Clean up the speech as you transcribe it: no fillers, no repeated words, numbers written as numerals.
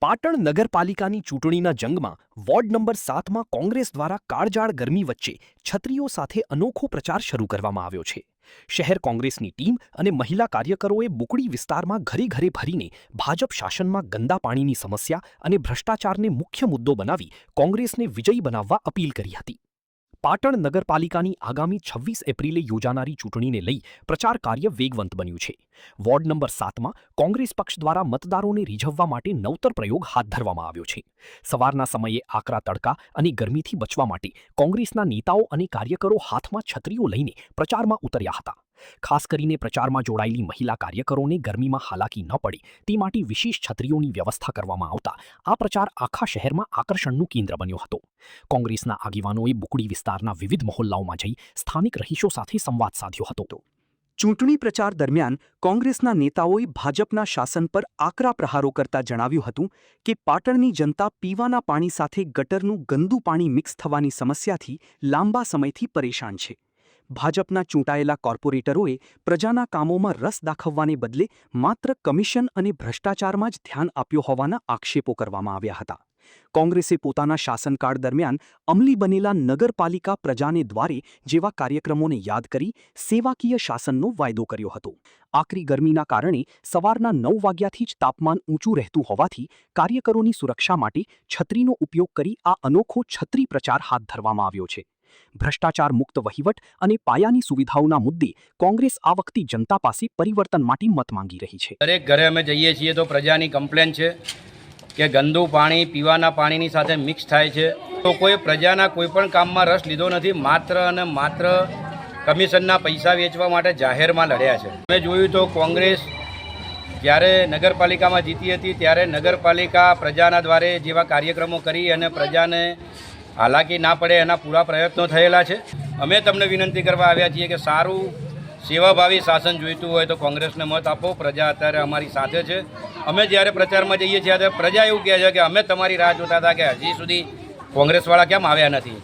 પાટણ નગરપાલિકાની ચૂંટણીના જંગમાં વોર્ડ નંબર 7માં કોંગ્રેસ દ્વારા કાળઝાળ ગરમી વચ્ચે છત્રીઓ સાથે અનોખો પ્રચાર શરૂ કરવામાં આવ્યો છે। શહેર કોંગ્રેસની ટીમ અને મહિલા કાર્યકરોએ બુકડી વિસ્તારમાં ઘરે ઘરે ભરીને ભાજપ શાસનમાં ગંદા પાણીની સમસ્યા અને ભ્રષ્ટાચારને મુખ્ય મુદ્દો બનાવી કોંગ્રેસને વિજયી બનાવવા અપીલ કરી હતી। પાટણ નગરપાલિકાની આગામી 26 એપ્રિલે યોજાનારી ચૂંટણીને લઈ પ્રચાર કાર્ય વેગવંત બન્યું છે। વોર્ડ નંબર 7માં કોંગ્રેસ પક્ષ દ્વારા મતદારોને રીઝવવા માટે નવતર પ્રયોગ હાથ ધરવામાં આવ્યો છે। સવારના સમયે આકરા તડકા અને ગરમીથી બચવા માટે કોંગ્રેસના નેતાઓ અને કાર્યકરો હાથમાં છત્રીઓ લઈને પ્રચારમાં ઉતર્યા હતા। ખાસ કરીને પ્રચારમાં જોડાયેલી મહિલા કાર્યકરોને ગરમીમાં હાલાકી ન પડે તે માટે વિશેષ છત્રીઓની વ્યવસ્થા કરવામાં આવતા આ પ્રચાર આખા શહેરમાં આકર્ષણનું કેન્દ્ર બન્યો હતો। કોંગ્રેસના આગેવાનોએ બુકડી વિસ્તારના વિવિધ મહોલ્લાઓમાં જઈ સ્થાનિક રહીશો સાથે સંવાદ સાધ્યો હતો। ચૂંટણી પ્રચાર દરમિયાન કોંગ્રેસના નેતાઓએ ભાજપના શાસન પર આકરા પ્રહારો કરતા જણાવ્યું હતું કે પાટણની જનતા પીવાના પાણી સાથે ગટરનું ગંદુ પાણી મિક્સ થવાની સમસ્યાથી લાંબા સમયથી પરેશાન છે। ભાજપના ચૂંટાયેલા કોર્પોરેટરોએ પ્રજાના કામોમાં રસ દાખવવાને બદલે માત્ર કમિશન અને ભ્રષ્ટાચારમાં જ ધ્યાન આપ્યો હોવાના આક્ષેપો કરવામાં આવ્યા હતા। કોંગ્રેસે પોતાના શાસનકાળ દરમિયાન અમલી બનેલા નગરપાલિકા પ્રજાને દ્વારે જેવા કાર્યક્રમોને યાદ કરી સેવાકીય શાસનનો વાયદો કર્યો હતો। આકરી ગરમીના કારણે સવારના 9 વાગ્યાથી જ તાપમાન ઊંચું રહેતું હોવાથી કાર્યકરોની સુરક્ષા માટે છત્રીનો ઉપયોગ કરી આ અનોખો છત્રી પ્રચાર હાથ ધરવામાં આવ્યો છે। ભ્રષ્ટાચાર મુક્ત વહીવટ અને પાયાની સુવિધાઓના મુદ્દે કોંગ્રેસ આ વખતે જનતા પાસે પરિવર્તન માટે મત માંગી રહી છે। દરેક ઘરે અમે જઈએ છીએ તો પ્રજાની કમ્પ્લેન છે કે ગંદુ પાણી પીવાના પાણીની સાથે મિક્સ થાય છે। તો કોઈ પ્રજાના કોઈ પણ કામમાં રસ લીધો નથી, માત્ર અને માત્ર કમિશનના પૈસા વેચવા માટે જાહેરમાં લડ્યા છે। અમે જોયું તો કોંગ્રેસ જ્યારે નગરપાલિકામાં જીતી હતી ત્યારે નગરપાલિકા પ્રજાના દ્વારે જેવા કાર્યક્રમો કરી અને પ્રજાને હાલાકી ના પડે એના પૂરા પ્રયત્નો થયેલા છે। અમે તમને વિનંતી કરવા આવ્યા છીએ કે સારું સેવાભાવી શાસન જોઈતું હોય તો કોંગ્રેસને મત આપો। પ્રજા અત્યારે અમારી સાથે છે। અમે જ્યારે પ્રચારમાં જઈએ છીએ ત્યારે પ્રજા એવું કહે છે કે અમે તમારી રાહ જોતા હતા કે હજી સુધી કોંગ્રેસવાળા કેમ આવ્યા નથી।